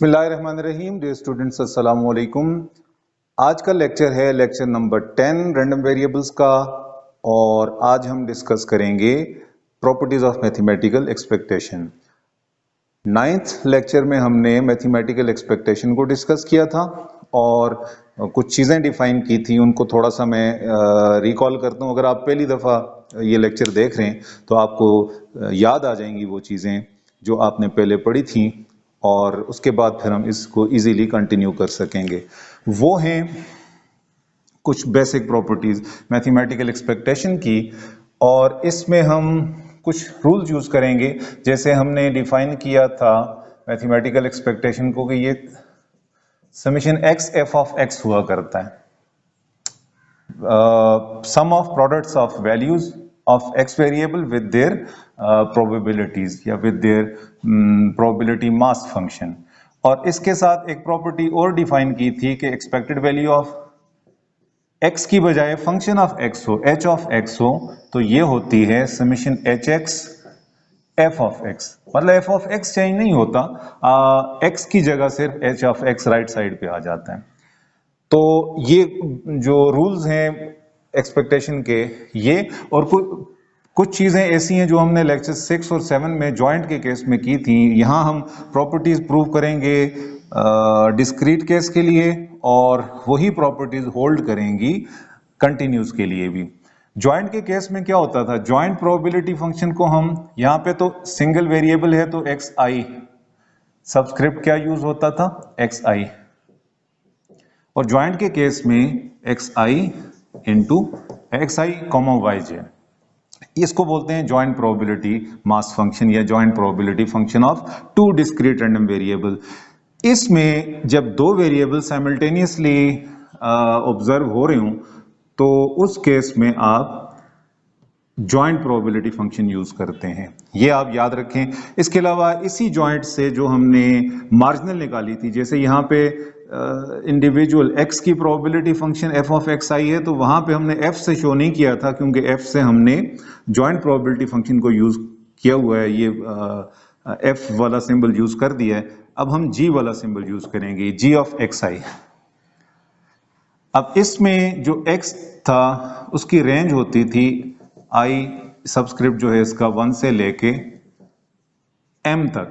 बिस्मिल्लाहिर्रहमानिर्रहीम। Dear students, अस्सलाम वालेकुम। आज का लेक्चर है लेक्चर नंबर 10 रैंडम वेरिएबल्स का, और आज हम डिस्कस करेंगे properties of mathematical expectation. Ninth lecture में हमने मैथमेटिकल एक्सपेक्टेशन को डिस्कस किया था और कुछ चीज़ें डिफाइन की थी, उनको थोड़ा सा मैं रिकॉल करता हूँ। अगर आप पहली दफ़ा ये लेक्चर देख रहे हैं तो आपको याद आ जाएंगी वो चीज़ें जो आपने पहले पढ़ी थी, और उसके बाद फिर हम इसको इजीली कंटिन्यू कर सकेंगे। वो हैं कुछ बेसिक प्रॉपर्टीज मैथमेटिकल एक्सपेक्टेशन की, और इसमें हम कुछ रूल्स यूज करेंगे। जैसे हमने डिफाइन किया था मैथमेटिकल एक्सपेक्टेशन को कि ये summation X F of X हुआ करता है, sum of products of values of X variable with their probabilities या with their probability mass function. और इसके साथ एक प्रॉपर्टी और डिफाइन की थी कि एक्सपेक्टेड वैल्यू ऑफ एक्स की बजाय फंक्शन ऑफ एक्स हो, एच ऑफ एक्स हो, तो ये होती है summation H x F of x. मतलब एफ ऑफ एक्स चेंज नहीं होता, एक्स की जगह सिर्फ H of x right side पे आ जाता है। तो ये जो रूल्स हैं एक्सपेक्टेशन के, ये और कुछ चीजें ऐसी हैं जो हमने लेक्चर 6 और 7 में जॉइंट के केस में की थी। यहां हम प्रॉपर्टीज प्रूव करेंगे डिस्क्रीट केस के लिए, और वही प्रॉपर्टीज होल्ड करेंगी कंटिन्यूस के लिए भी। जॉइंट के केस में क्या होता था, जॉइंट प्रोबेबिलिटी फंक्शन को हम यहां पे तो सिंगल वेरिएबल है तो एक्स आई, सबस्क्रिप्ट क्या यूज होता था, एक्स आई, और ज्वाइंट के केस में X I into X I comma Y J. इसको बोलते हैं जॉइंट प्रोबेबिलिटी मास फंक्शन या joint probability function of two discrete random variable. इसमें जब दो वेरिएबल साइमल्टेनियसली ऑब्जर्व हो रहे हों तो उस केस में आप जॉइंट प्रोबेबिलिटी फंक्शन यूज करते हैं, ये आप याद रखें। इसके अलावा इसी जॉइंट से जो हमने मार्जिनल निकाली थी, जैसे यहाँ पे इंडिविजुअल एक्स की probability function F of x I है, तो वहां पे हमने एफ से शो नहीं किया था क्योंकि एफ से हमने जॉइंट प्रोबेबिलिटी फंक्शन को यूज किया हुआ है, ये एफ वाला सिंबल यूज कर दिया है। अब हम जी वाला सिंबल यूज करेंगे, जी ऑफ एक्स आई। अब इसमें जो एक्स था उसकी रेंज होती थी आई सबस्क्रिप्ट जो है इसका 1 से लेके m तक,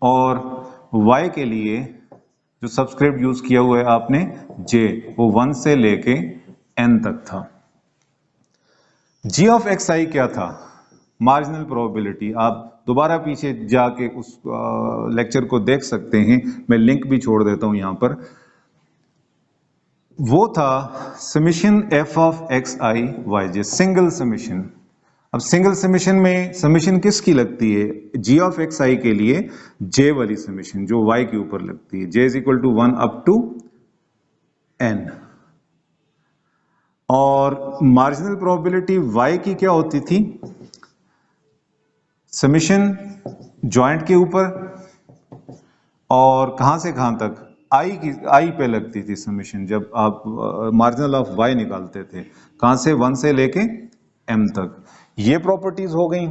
और y के लिए जो सबस्क्रिप्ट यूज किया हुआ है आपने j, वो 1 से लेके n तक था। g ऑफ एक्स आई क्या था, मार्जिनल प्रोबेबिलिटी। आप दोबारा पीछे जाके उस लेक्चर को देख सकते हैं, मैं लिंक भी छोड़ देता हूं यहां पर। वो था summation F of x I Y J, single summation. अब सिंगल समेशन में समेशन किसकी लगती है, जी ऑफ एक्स आई के लिए जे वाली समेशन जो वाई के ऊपर लगती है, J is equal to 1 up to N. और मार्जिनल प्रोबेबिलिटी वाई की क्या होती थी, समेशन जॉइंट के ऊपर, और कहां से कहां तक, आई पे लगती थी समेशन जब आप मार्जिनल ऑफ वाई निकालते थे, कहां से, 1 से लेके m तक। ये प्रॉपर्टीज हो गई।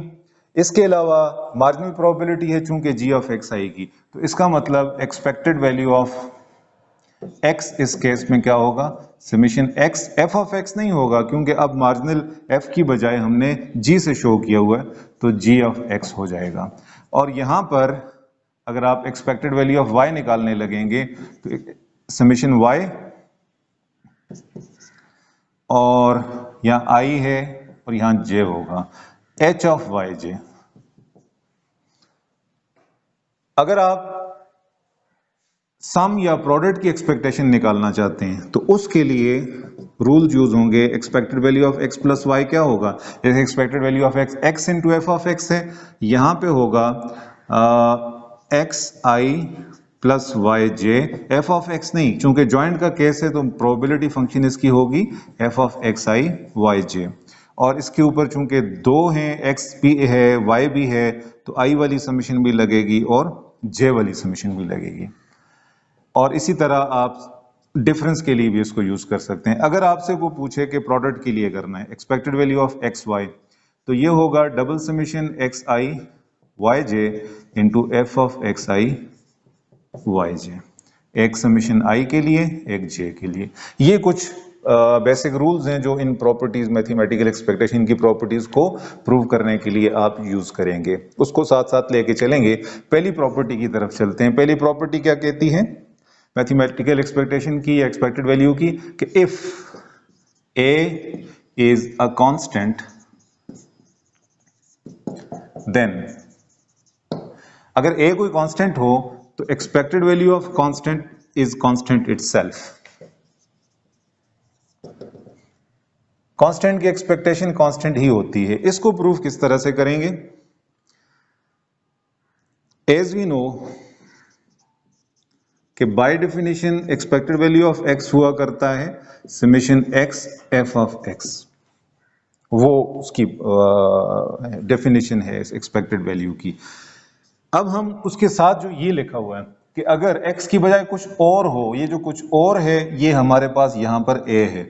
इसके अलावा मार्जिनल प्रोबेबिलिटी है चूंकि जी ऑफ एक्स आई की, तो इसका मतलब एक्सपेक्टेड वैल्यू ऑफ एक्स इस केस में क्या होगा, summation X F of X नहीं होगा क्योंकि अब मार्जिनल एफ की बजाय हमने जी से शो किया हुआ है, तो जी ऑफ एक्स हो जाएगा। और यहां पर अगर आप एक्सपेक्टेड वैल्यू ऑफ y निकालने लगेंगे तो समेशन y, और यहां i है और यहां j होगा, h ऑफ वाई जे। अगर आप सम या प्रोडक्ट की एक्सपेक्टेशन निकालना चाहते हैं तो उसके लिए रूल यूज होंगे। Expected value of x plus Y क्या होगा, जैसे expected value of x x into F of x है, यहां पे होगा X I plus Y J, F of X नहीं, चूंकि ज्वाइंट का केस है तो प्रोबेबिलिटी फंक्शन इसकी होगी F of x I Y J. और इसके ऊपर चूंकि दो हैं, एक्स भी है वाई भी है, तो आई वाली समेशन भी लगेगी और जे वाली समेशन भी लगेगी। और इसी तरह आप डिफरेंस के लिए भी इसको यूज कर सकते हैं। अगर आपसे वो पूछे कि प्रोडक्ट के लिए करना है expected value of x Y, तो ये होगा double summation x I Y J into F of x I yj, एक समेशन i के लिए, एक j के लिए। ये कुछ बेसिक रूल्स हैं जो इन प्रॉपर्टीज, मैथमेटिकल एक्सपेक्टेशन की प्रॉपर्टीज को प्रूव करने के लिए आप यूज करेंगे, उसको साथ साथ लेके चलेंगे। पहली प्रॉपर्टी की तरफ चलते हैं। पहली प्रॉपर्टी क्या कहती है मैथमेटिकल एक्सपेक्टेशन की या एक्सपेक्टेड वैल्यू की, कि if a is a constant then, अगर a कोई कांस्टेंट हो तो expected value of constant is constant itself. Constant की एक्सपेक्टेशन कांस्टेंट ही होती है। इसको प्रूव किस तरह से करेंगे? एज वी नो कि bye definition expected value of x हुआ करता है summation x f of x, वो उसकी डेफिनेशन है एक्सपेक्टेड वैल्यू की। अब हम उसके साथ जो ये लिखा हुआ है कि अगर x की बजाय कुछ और हो, ये जो कुछ और है ये हमारे पास यहां पर a है,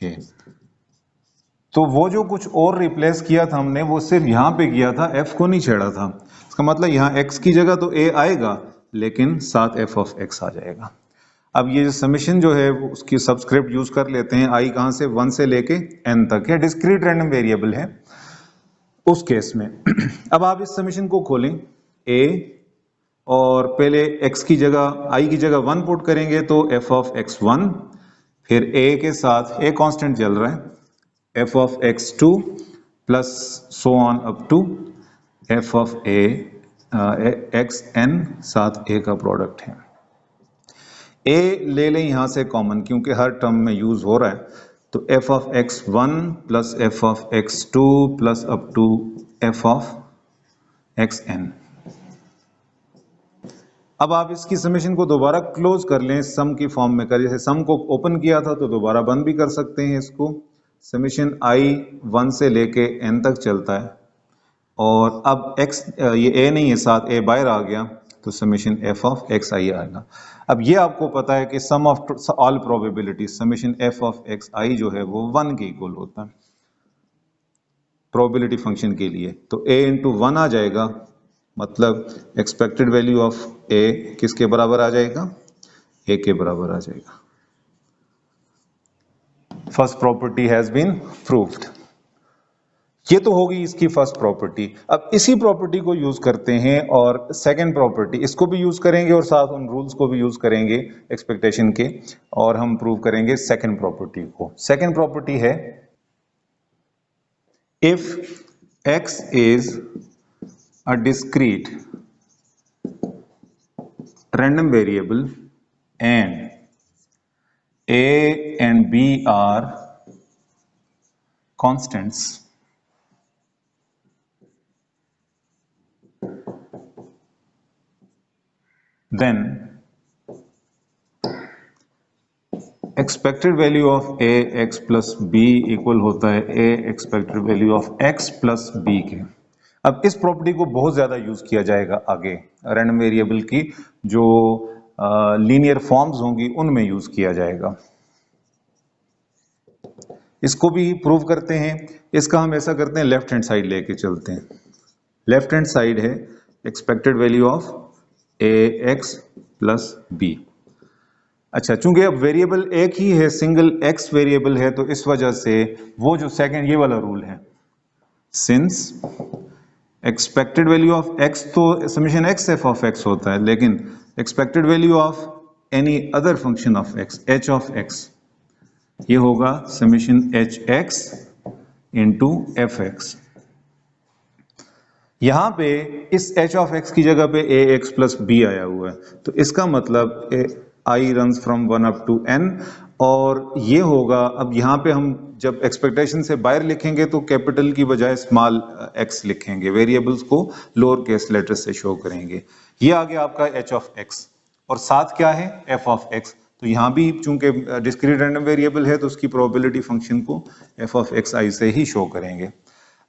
a, तो वो जो कुछ और रिप्लेस किया था हमने वो सिर्फ यहां पे किया था, f को नहीं छेड़ा था। इसका मतलब यहां x की जगह तो a आएगा लेकिन साथ f ऑफ x आ जाएगा। अब ये जो समेशन जो है वो उसकी सबस्क्रिप्ट यूज कर लेते हैं, i कहां से 1 से लेके n तक है, डिस्क्रीट रैंडम वेरिएबल है उस केस में। अब आप इस समेशन को खोलें a और पहले x की जगह i की जगह 1 पुट करेंगे तो f ऑफ x1, फिर a के साथ a कांस्टेंट चल रहा है f of x2 plus so on up to f of a xn साथ a का प्रोडक्ट है। a ले लें यहां से कॉमन क्योंकि हर टर्म में यूज हो रहा है, तो f of x1 plus f of x2 plus up to f of xn। अब आप इसकी समेशन को दोबारा क्लोज कर लें, सम की फॉर्म में कर, जैसे सम को ओपन किया था तो दोबारा बंद भी कर सकते हैं इसको। समेशन i 1 से लेके n तक चलता है और अब x ये a नहीं है साथ a बाहर आ गया तो summation f of x i आएगा। अब ये आपको पता है कि sum of all probability summation f of x i जो है वो 1 के इक्वल होता है प्रोबेबिलिटी फंक्शन के लिए, तो a इंटू 1 आ जाएगा, मतलब एक्सपेक्टेड वैल्यू ऑफ a किसके बराबर आ जाएगा? a के बराबर आ जाएगा। First property has been proved. ये तो होगी इसकी फर्स्ट प्रॉपर्टी। अब इसी प्रॉपर्टी को यूज करते हैं और सेकंड प्रॉपर्टी इसको भी यूज करेंगे और साथ उन रूल्स को भी यूज करेंगे एक्सपेक्टेशन के, और हम प्रूव करेंगे सेकंड प्रॉपर्टी को। सेकंड प्रॉपर्टी है if x is a discrete random variable and a and b are constants, then expected value of a x plus b equal होता है a expected value of x plus b के। अब इस property को बहुत ज्यादा use किया जाएगा आगे, रैंडम वेरिएबल की जो लीनियर फॉर्म्स होंगी उनमें यूज किया जाएगा। इसको भी प्रूव करते हैं। इसका हम ऐसा करते हैं, लेफ्ट हैंड साइड लेके चलते हैं। लेफ्ट हैंड साइड है expected value of A X plus B. अच्छा, चूंकि अब वेरिएबल एक ही है, सिंगल एक्स वेरिएबल है, तो इस वजह से वो जो सेकंड ये वाला रूल है, since expected value of x तो summation x f of x होता है, लेकिन expected value of any other function of x h of x ये होगा summation h x into F x. यहां पे इस h ऑफ x की जगह पे a x प्लस b आया हुआ है, तो इसका मतलब i runs from 1 up to n, और ये होगा, अब यहाँ पे हम जब एक्सपेक्टेशन से बाहर लिखेंगे तो कैपिटल की बजाय स्मॉल x लिखेंगे, वेरिएबल्स को लोअर केस लेटर से शो करेंगे। ये आ गया आपका h ऑफ x और साथ क्या है f ऑफ x। तो यहाँ भी चूंकि डिस्क्रीट रैंडम वेरिएबल है तो उसकी प्रोबेबिलिटी फंक्शन को f ऑफ x i से ही शो करेंगे।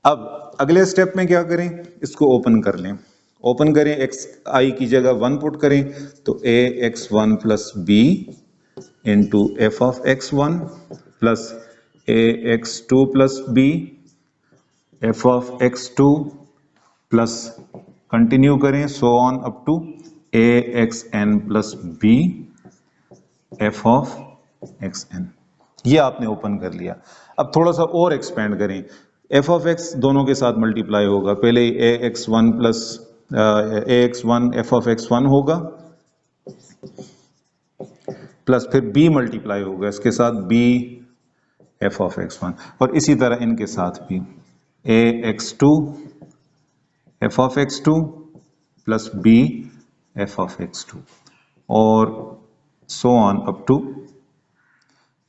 अब अगले स्टेप में क्या करें, इसको ओपन कर लें। ओपन करें, x i की जगह 1 पुट करें तो a x1 plus b into F of x1 plus a x2 plus b F of x2 plus continue करें so on up to A X N plus B F of X N. ये आपने open कर लिया। अब थोड़ा सा और expand करें, एफ ऑफ एक्स दोनों के साथ मल्टीप्लाई होगा, पहले A X one plus A X one F of X one होगा, प्लस फिर बी मल्टीप्लाई होगा इसके साथ B F of X one, और इसी तरह इनके साथ भी A X two F of X two plus B F of X two, और so on up to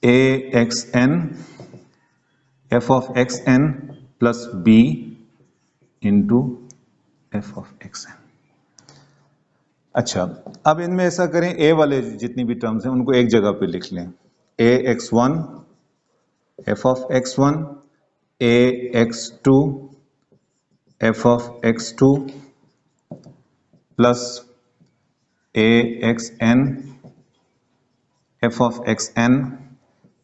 A X N F of X N plus B into F of X N. अच्छा, अब इनमें ऐसा करें, ए वाले जितनी भी terms हैं उनको एक जगह पे लिख लें, A X one F of X one, A X two F of X two plus A X N F of X N.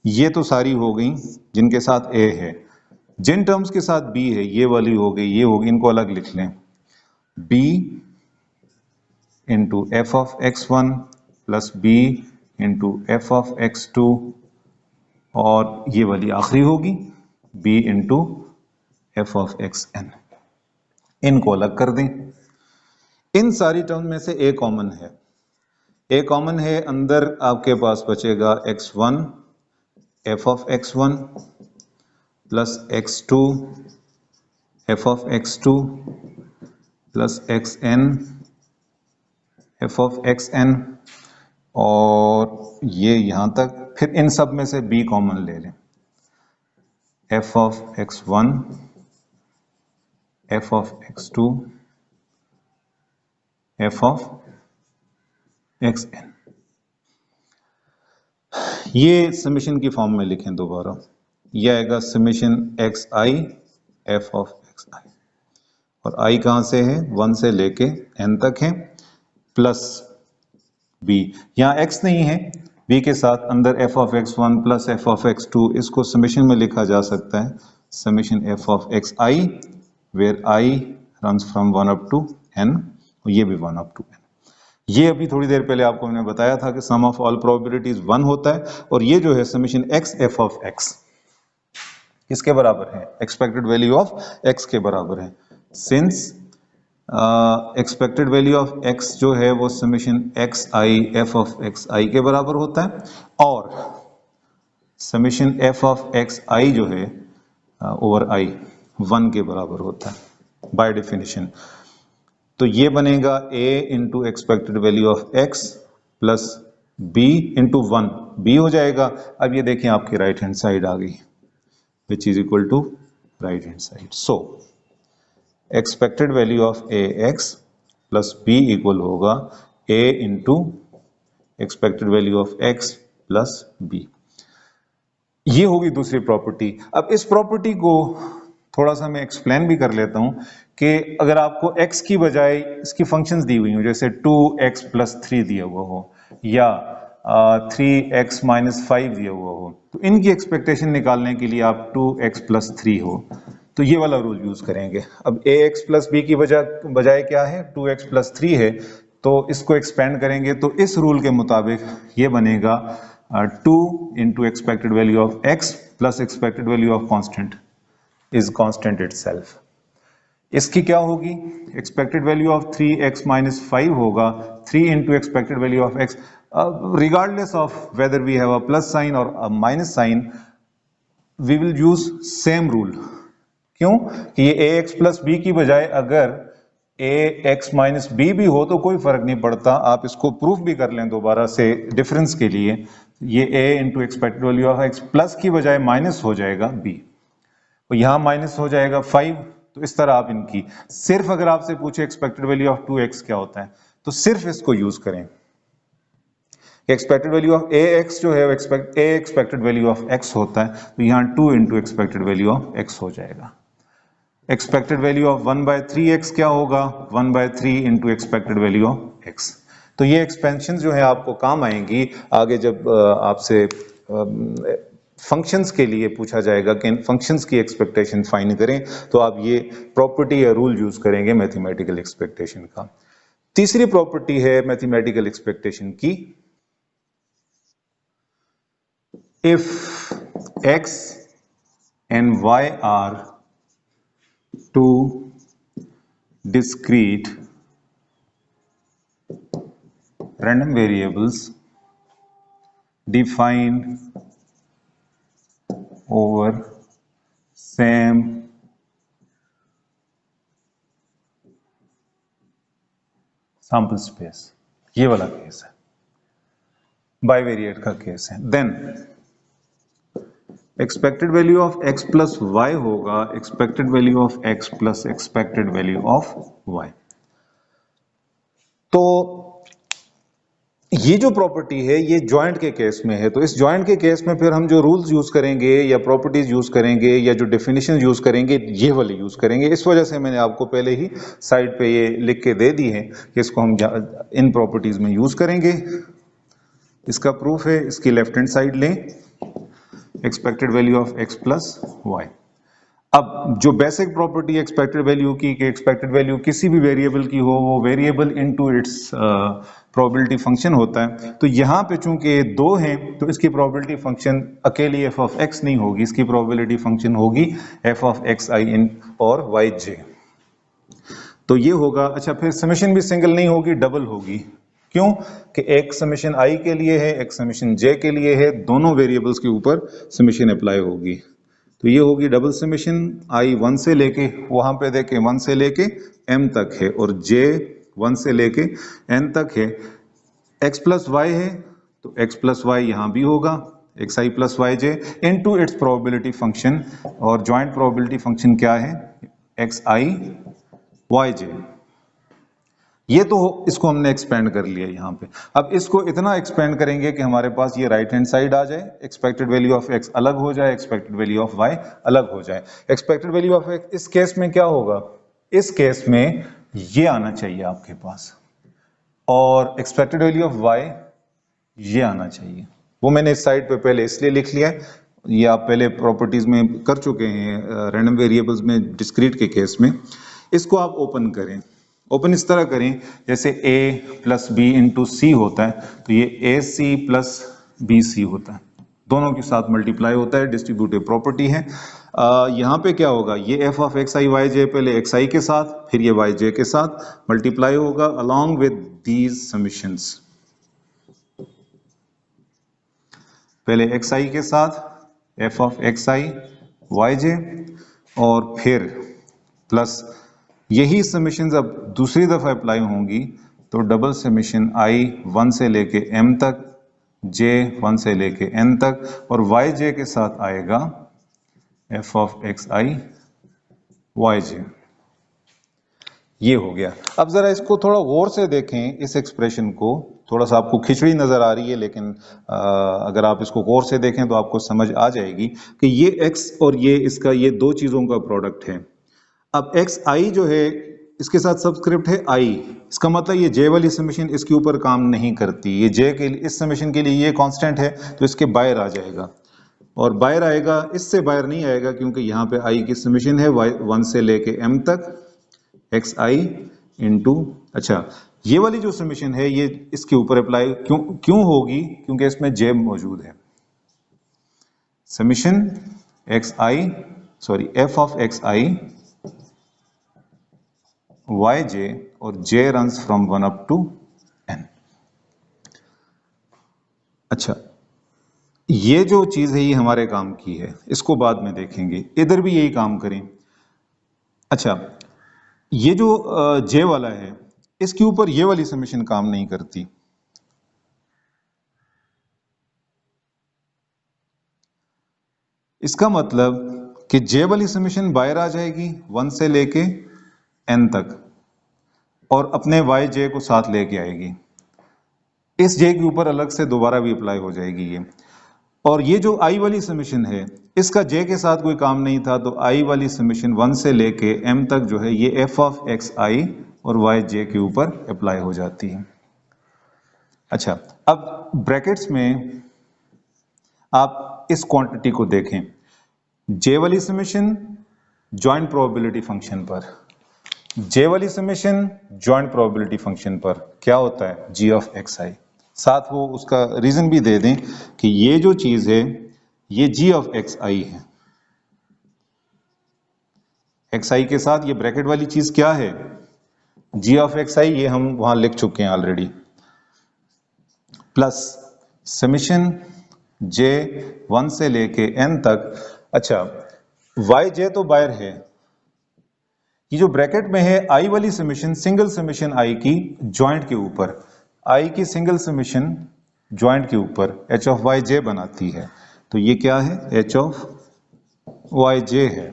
ये तो सारी हो गई जिनके साथ ए है। जिन टर्म्स के साथ बी है, ये वाली हो गई, ये होगी, इनको अलग लिख लें, B into F of X one plus B into F of X two, और ये वाली आखिरी होगी B into F of X N. इनको अलग कर दें। इन सारी टर्म में से ए कॉमन है, ए कॉमन है, अंदर आपके पास बचेगा X one F of X one plus X two F of X two plus X N F of X N, और ये यहां तक। फिर इन सब में से बी कॉमन ले लें, F of X one F of X two F of X N. ये समेशन की फॉर्म में लिखें दोबारा, यह आएगा summation x I F of x I, और आई कहां से है, 1 से लेके एन तक है, प्लस बी, यहां एक्स नहीं है, बी के साथ अंदर F of X one plus F of X two, इसको समेशन में लिखा जा सकता है summation F of x I, where I runs from 1 up to N, और ये भी 1 अप टू एन। ये अभी थोड़ी देर पहले आपको मैंने बताया था कि सम ऑफ ऑल प्रोबेबिलिटीज 1 होता है, और ये जो है summation X F of x किसके बराबर है, एक्सपेक्टेड वैल्यू ऑफ एक्स के बराबर है। Since expected value of X जो है वो summation x I F of x I के बराबर होता है, और summation F of x I जो है ओवर आई 1 के बराबर होता है बाय डेफिनेशन। तो ये बनेगा a into expected value of x plus b into 1, b हो जाएगा। अब ये देखें आपकी राइट हैंड साइड आ गई, which is equal to right hand side. So expected value of ax plus b equal होगा a into expected value of x plus b। ये होगी दूसरी प्रॉपर्टी। अब इस प्रॉपर्टी को थोड़ा सा मैं एक्सप्लेन भी कर लेता हूं कि अगर आपको x की बजाय इसकी फंक्शंस दी हुई हो, जैसे 2x प्लस 3 दिया हुआ हो या 3x माइनस 5 दिया हुआ हो, तो इनकी एक्सपेक्टेशन निकालने के लिए आप 2x प्लस 3 हो तो ये वाला रूल यूज करेंगे। अब ax प्लस b की बजाय क्या है, 2x प्लस 3 है, तो इसको एक्सपेंड करेंगे तो इस रूल के मुताबिक ये बनेगा 2 into expected value of x plus expected value of constant is constant itself. इसकी क्या होगी, expected value of 3x minus 5 होगा 3 into expected value of x, regardless of whether we have a plus sign और a minus sign, we will use same rule. क्यों कि ये ax plus b की बजाय अगर ax माइनस b भी हो तो कोई फर्क नहीं पड़ता, आप इसको प्रूफ भी कर लें दोबारा से डिफरेंस के लिए, ये a into expected value of x plus की बजाय माइनस हो जाएगा b, और यहां माइनस हो जाएगा 5। तो इस तरह आप इनकी, सिर्फ अगर आपसे पूछे एक्सपेक्टेड वैल्यू ऑफ 2x क्या होता है तो सिर्फ इसको यूज करें। एक्सपेक्टेड वैल्यू ऑफ ax जो है a expected value of x होता है, तो यहां 2 into expected value of x हो जाएगा। एक्सपेक्टेड वैल्यू ऑफ 1/3x क्या होगा, 1/3 into expected value of x। तो ये एक्सपेंशन जो है आपको काम आएंगी आगे जब आपसे फंक्शंस के लिए पूछा जाएगा कि फंक्शंस की एक्सपेक्टेशन फाइंड करें, तो आप ये प्रॉपर्टी या रूल यूज करेंगे मैथमेटिकल एक्सपेक्टेशन का। तीसरी प्रॉपर्टी है मैथमेटिकल एक्सपेक्टेशन की, if x and y are two discrete random variables defined over same sample space, ये वाला केस है, बाइवेरिएट का केस है, then expected value of x plus Y होगा expected value of x plus expected value of y। तो ये जो property है ये जॉइंट के केस में है, तो इस जॉइंट के केस में फिर हम जो रूल्स यूज करेंगे या प्रॉपर्टीज यूज करेंगे या जो डेफिनेशन यूज करेंगे ये वाले यूज करेंगे। इस वजह से मैंने आपको पहले ही साइड पे ये लिख के दे दी है कि इसको हम इन प्रॉपर्टीज में यूज करेंगे। इसका प्रूफ है, इसकी लेफ्ट हैंड साइड लें, expected value of x plus y. अब जो बेसिक प्रॉपर्टी एक्सपेक्टेड वैल्यू की कि एक्सपेक्टेड वैल्यू किसी भी वेरिएबल की हो वो variable into its probability function होता है, तो यहाँ पे चूंकि दो हैं तो इसकी प्रोबेबिलिटी फंक्शन अकेली f ऑफ x नहीं होगी, इसकी प्रोबेबिलिटी फंक्शन होगी f ऑफ xi इन और yj। तो ये होगा। अच्छा, फिर समेशन भी सिंगल नहीं होगी, डबल होगी। क्यों? कि एक समेशन i के लिए है, एक समेशन j के लिए है, दोनों वेरिएबल्स के ऊपर समेशन अप्लाई होगी। तो ये होगी डबल समेशन, i 1 से लेके वहां पे देखें 1 से लेके m तक है और j 1 से लेके n तक है। x प्लस वाई है तो x प्लस वाई यहां भी होगा, xi प्लस वाई जे इनटू इट्स प्रोबेबिलिटी फंक्शन, और जॉइंट प्रोबेबिलिटी फंक्शन क्या है? xi yj। ये तो इसको हमने एक्सपेंड कर लिया यहाँ पे। अब इसको इतना एक्सपेंड करेंगे कि हमारे पास ये राइट हैंड साइड आ जाए, एक्सपेक्टेड वैल्यू ऑफ x अलग हो जाए, एक्सपेक्टेड वैल्यू ऑफ y अलग हो जाए। एक्सपेक्टेड वैल्यू ऑफ x इस केस में क्या होगा? इस केस में ये आना चाहिए आपके पास, और एक्सपेक्टेड वैल्यू ऑफ y ये आना चाहिए। वो मैंने इस साइड पे पहले इसलिए लिख लिया है, ये आप पहले प्रॉपर्टीज में कर चुके हैं रैंडम वेरिएबल्स में डिस्क्रीट के केस में। इसको आप ओपन करें, ओपन इस तरह करें जैसे a प्लस बी इंटू सी होता है, तो ये ac प्लस बी सी होता है, दोनों के साथ मल्टीप्लाई होता है, डिस्ट्रीब्यूटिव प्रॉपर्टी है। यहाँ पे क्या होगा? ये f ऑफ xi yj पहले xi के साथ फिर ये yj के साथ मल्टीप्लाई होगा अलॉन्ग विद दीज समेशंस। पहले xi के साथ f ऑफ xi yj और फिर प्लस यही समेशंस अब दूसरी दफा अप्लाई होंगी, तो डबल समेशन i 1 से लेके m तक, j 1 से लेके n तक, और yj के साथ आएगा f ऑफ xi yj। ये हो गया। अब जरा इसको थोड़ा गौर से देखें, इस एक्सप्रेशन को। थोड़ा सा आपको खिचड़ी नजर आ रही है, लेकिन अगर आप इसको गौर से देखें तो आपको समझ आ जाएगी कि ये x और ये इसका, ये दो चीजों का प्रोडक्ट है। अब xi जो है इसके साथ सबस्क्रिप्ट है i, इसका मतलब ये j वाली समेशन इसके ऊपर काम नहीं करती। ये j के लिए, इस समेशन के लिए ये कांस्टेंट है तो इसके बाहर आ जाएगा, और बाहर आएगा, इससे बाहर नहीं आएगा क्योंकि यहाँ पे i की समेशन है 1 से लेके m तक xi इंटू, अच्छा ये वाली जो समेशन है ये इसके ऊपर अप्लाई क्यों होगी? क्योंकि इसमें j मौजूद है। Summation f of xi yj और j runs from 1 up to n। अच्छा, ये जो चीज है ये हमारे काम की है, इसको बाद में देखेंगे। इधर भी यही काम करें। अच्छा, ये जो j वाला है इसके ऊपर ये वाली समेशन काम नहीं करती। इसका मतलब कि j वाली समेशन बाहर आ जाएगी 1 से लेके n तक, और अपने yj को साथ लेके आएगी। इस j के ऊपर अलग से दोबारा भी अप्लाई हो जाएगी ये। और ये जो i वाली समेशन है इसका j के साथ कोई काम नहीं था, तो i वाली समेशन 1 से लेके m तक जो है ये f ऑफ xi और yj के ऊपर अप्लाई हो जाती है। अच्छा, अब ब्रैकेट्स में आप इस क्वांटिटी को देखें, j वाली समेशन जॉइंट प्रोबेबिलिटी फंक्शन पर, जे वाली समेशन जॉइंट प्रोबेबिलिटी फंक्शन पर क्या होता है, जी ऑफ एक्स आई। साथ वो उसका रीजन भी दे दें कि ये जो चीज है ये जी ऑफ एक्स आई है। एक्स आई के साथ ये ब्रैकेट वाली चीज क्या है, जी ऑफ एक्स आई, ये हम वहां लिख चुके हैं ऑलरेडी, प्लस समेशन जे 1 से लेके एन तक। अच्छा, वाई जे तो बाहर है, ये जो ब्रैकेट में है आई वाली समेशन सिंगल समेशन आई की जॉइंट के ऊपर, आई की सिंगल समेशन जॉइंट के ऊपर एच ऑफ वाई जे बनाती है। तो ये क्या है, एच ऑफ वाई जे है।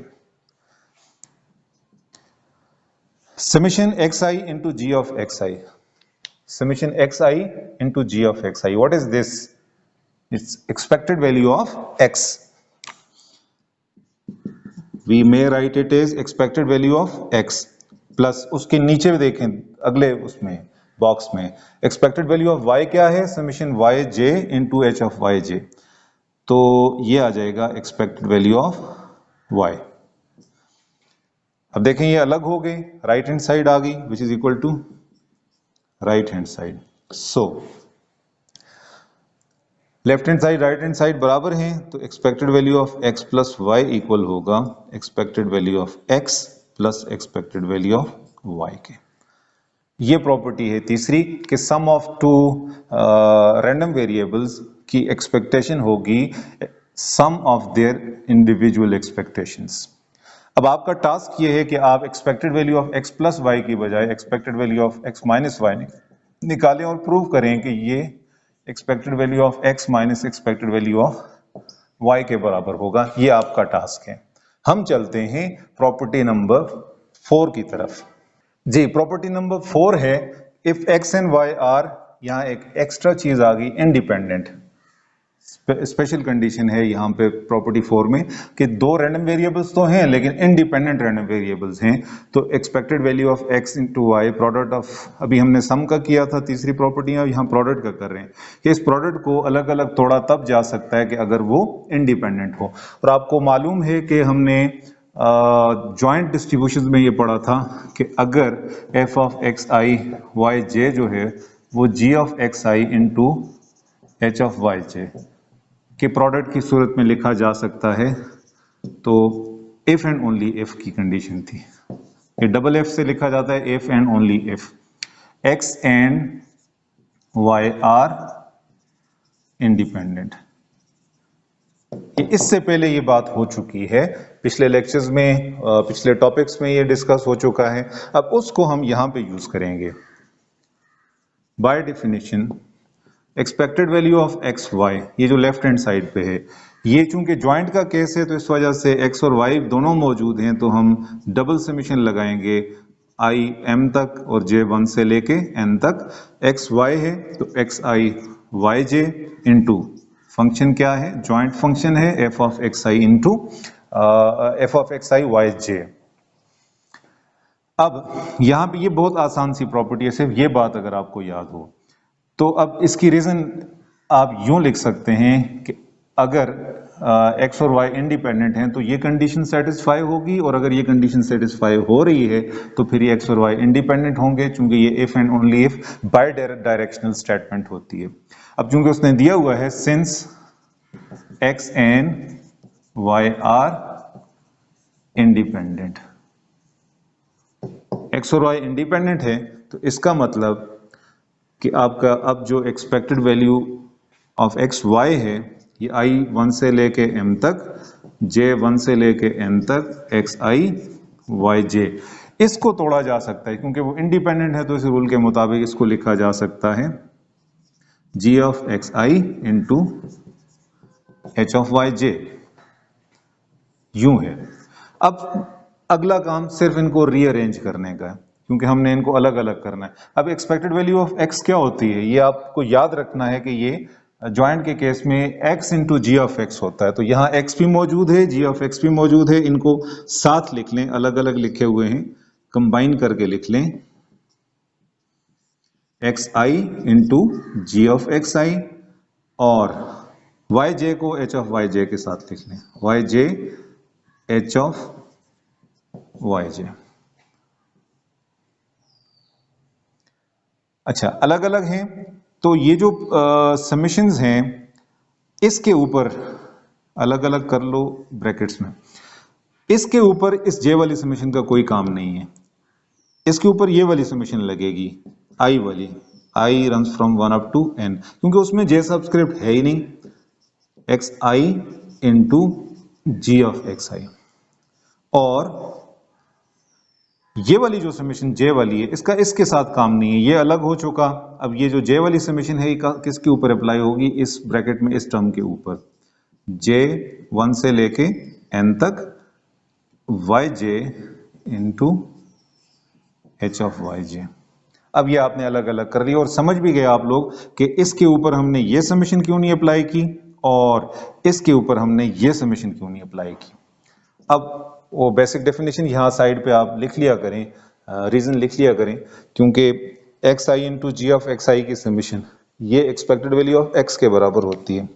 Summation x I into ji of x i, summation xi into g of xi. What is this? It's expected value of x. We may write it as expected value of x plus उसके नीचे भी देखें अगले उसमें box में expected value of y क्या है, summation yj into h of yj। तो ये आ जाएगा expected value of y। अब देखें ये अलग हो गई, राइट हैंड साइड आ गई which is equal to right hand side. So left hand side right hand side बराबर हैं, तो expected value of x plus Y equal होगा expected value of x plus expected value of y के। ये property है तीसरी कि sum of two random variables की एक्सपेक्टेशन होगी sum of their individual expectations. अब आपका टास्क ये है कि आप expected value of x plus Y की बजाय expected value of x minus Y निकालें और प्रूव करें कि ये expected value of x minus expected value of y के बराबर होगा। ये आपका टास्क है। हम चलते हैं प्रॉपर्टी नंबर 4 की तरफ। जी, प्रॉपर्टी नंबर 4 है if x and y are, यहाँ एक एक्स्ट्रा चीज आ गई, इंडिपेंडेंट। स्पेशल कंडीशन है यहाँ पे प्रॉपर्टी 4 में कि दो रैंडम वेरिएबल्स तो हैं लेकिन इंडिपेंडेंट रैंडम वेरिएबल्स हैं। तो expected value of x into y product of, अभी हमने सम का किया था तीसरी प्रॉपर्टी, अब यहाँ प्रोडक्ट का कर रहे हैं कि इस प्रोडक्ट को अलग अलग तोड़ा तब जा सकता है कि अगर वो इंडिपेंडेंट हो। और आपको मालूम है कि हमने जॉइंट डिस्ट्रीब्यूशन में ये पढ़ा था कि अगर f of x I Y J जो है वो g of x I into H of Y J के प्रोडक्ट की सूरत में लिखा जा सकता है, तो इफ एंड ओनली इफ की कंडीशन थी। ये डबल एफ से लिखा जाता है if and only if x and y are independent. इससे पहले ये बात हो चुकी है, पिछले लेक्चर्स में पिछले टॉपिक्स में ये डिस्कस हो चुका है। अब उसको हम यहां पे यूज करेंगे। By definition expected value of x y, ये जो लेफ्ट हैंड साइड पे है, ये चूंकि ज्वाइंट का केस है तो इस वजह से एक्स और वाई दोनों मौजूद हैं, तो हम डबल समेशन लगाएंगे आई एम तक और जे 1 से लेके एन तक। एक्स वाई है तो X I Y J into function क्या है, ज्वाइंट फंक्शन है F of x I into F of x I Y J. अब यहां पे ये बहुत आसान सी प्रॉपर्टी है, सिर्फ ये बात अगर आपको याद हो तो। अब इसकी रीजन आप यूं लिख सकते हैं कि अगर एक्स और वाई इंडिपेंडेंट हैं तो ये कंडीशन सेटिस्फाई होगी, और अगर ये कंडीशन सेटिस्फाई हो रही है तो फिर ये एक्स और वाई इंडिपेंडेंट होंगे, चूंकि ये if and only if bidirectional statement होती है। अब चूंकि उसने दिया हुआ है since x and y are independent, x और वाई इंडिपेंडेंट है, तो इसका मतलब कि आपका अब जो expected value of x Y है ये आई 1 से लेके एम तक, जे 1 से लेके एन तक, एक्स आई वाई जे, इसको तोड़ा जा सकता है क्योंकि वो इंडिपेंडेंट है, तो इस रूल के मुताबिक इसको लिखा जा सकता है G of x I into H of Y J, यूं है। अब अगला काम सिर्फ इनको रीअरेंज करने का है क्योंकि हमने इनको अलग अलग करना है। अब एक्सपेक्टेड वैल्यू ऑफ एक्स क्या होती है, ये आपको याद रखना है कि ये ज्वाइंट के केस में x into ji of x होता है, तो यहाँ x भी मौजूद है, जी ऑफ एक्स भी मौजूद है, इनको साथ लिख लें, अलग अलग लिखे हुए हैं, कंबाइन करके लिख लें X I into ji of x I, और वाई जे को एच ऑफ वाई जे के साथ लिख लें, Y J H of Y J. अच्छा, अलग अलग हैं, तो ये जो समेशंस हैं इसके ऊपर अलग अलग कर लो ब्रैकेट्स में, इसके ऊपर इस जे वाली समेशन का कोई काम नहीं है, इसके ऊपर ये वाली समेशन लगेगी आई वाली, I runs from 1 up to n, क्योंकि उसमें जे सबस्क्रिप्ट है ही नहीं, X I into ji of x I. और ये वाली जो समेशन जे वाली है इसका इसके साथ काम नहीं है, ये अलग हो चुका। अब ये जो जे वाली समेशन है किसके ऊपर अप्लाई होगी, इस ब्रैकेट में इस टर्म के ऊपर, जे 1 से लेके n तक Y J into H of Y J. अब ये आपने अलग अलग कर लिया और समझ भी गए आप लोग कि इसके ऊपर हमने ये समेशन क्यों नहीं अप्लाई की और इसके ऊपर हमने ये समेशन क्यों नहीं अप्लाई की। अब वो बेसिक डेफिनेशन यहाँ साइड पे आप लिख लिया करें, रीजन लिख लिया करें, क्योंकि X I into ji of x I की समेशन ये एक्सपेक्टेड वैल्यू ऑफ एक्स के बराबर होती है,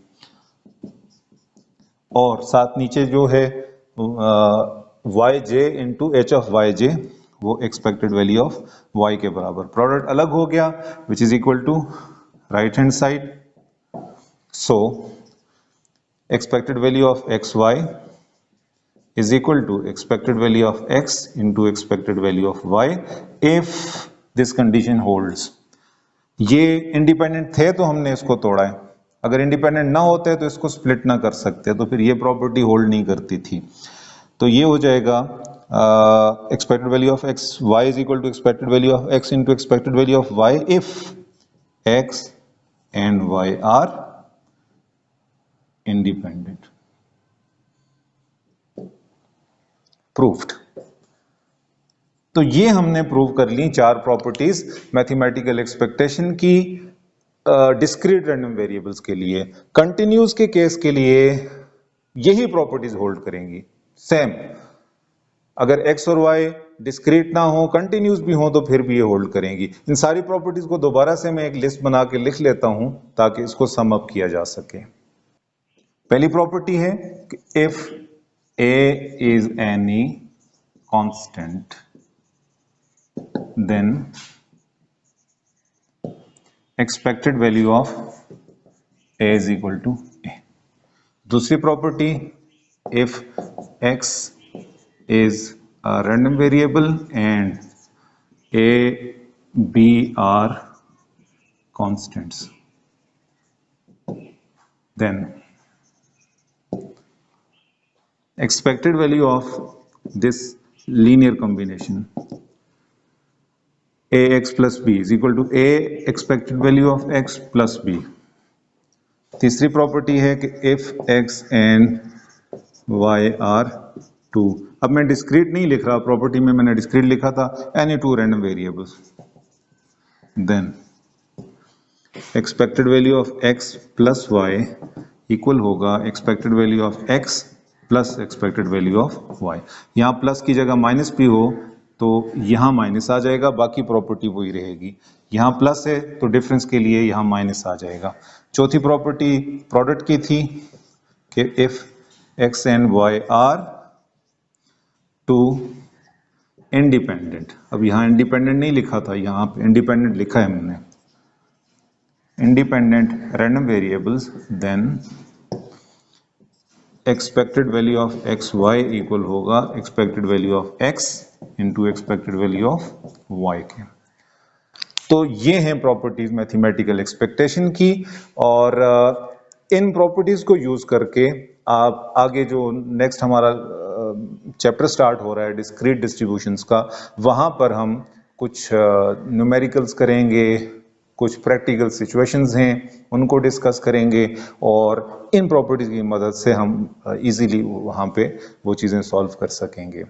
और साथ नीचे जो है Y J into H of Y J वो एक्सपेक्टेड वैल्यू ऑफ वाई के बराबर। प्रोडक्ट अलग हो गया which is equal to right hand side, so expected value of x y is equal to expected value of x into expected value of y if this condition holds। ये independent थे तो हमने इसको तोड़ा है, अगर इंडिपेंडेंट ना होते तो इसको स्प्लिट ना कर सकते तो फिर ये प्रॉपर्टी होल्ड नहीं करती थी। तो ये हो जाएगा expected value of x y is equal to expected value of x into expected value of y if x and y are independent. Proved. तो ये हमने प्रूव कर ली चार प्रॉपर्टीज मैथमेटिकल एक्सपेक्टेशन की डिस्क्रीट रैंडम वेरिएबल्स के लिए। Continuous के केस के लिए यही प्रॉपर्टीज होल्ड करेंगी सेम, अगर x और y डिस्क्रीट ना हो कंटिन्यूस भी हो तो फिर भी ये होल्ड करेंगी। इन सारी प्रॉपर्टीज को दोबारा से मैं एक लिस्ट बना के लिख लेता हूं ताकि इसको सम अप किया जा सके। पहली प्रॉपर्टी है कि if a is any constant then expected value of a is equal to a। दूसरी property if x is a random variable and a b are constants then expected value of this linear combination ax plus b is equal to a expected value of x plus b। तीसरी property है कि if x and y are 2, अब मैं discrete नहीं लिख रहा, property में मैंने डिस्क्रीट लिखा था, any two random variables then expected value of x plus y equal होगा expected value of x plus expected value of y। यहाँ प्लस की जगह माइनस भी हो तो यहाँ माइनस आ जाएगा, बाकी प्रॉपर्टी वही रहेगी। यहाँ प्लस है तो डिफरेंस के लिए यहाँ माइनस आ जाएगा। चौथी प्रॉपर्टी प्रोडक्ट की थी कि if x and y are two independent, अब यहाँ इंडिपेंडेंट नहीं लिखा था, यहाँ पे इंडिपेंडेंट लिखा है हमने, independent random variables then expected value of x Y equal होगा expected value of x into expected value of Y के। तो ये हैं प्रॉपर्टीज मैथमेटिकल एक्सपेक्टेशन की, और इन प्रॉपर्टीज को यूज करके आप आगे जो नेक्स्ट हमारा चैप्टर स्टार्ट हो रहा है डिस्क्रीट डिस्ट्रीब्यूशंस का, वहां पर हम कुछ न्यूमेरिकल्स करेंगे, कुछ प्रैक्टिकल सिचुएशंस हैं उनको डिस्कस करेंगे, और इन प्रॉपर्टीज की मदद से हम इजीली वहाँ पे वो चीज़ें सॉल्व कर सकेंगे।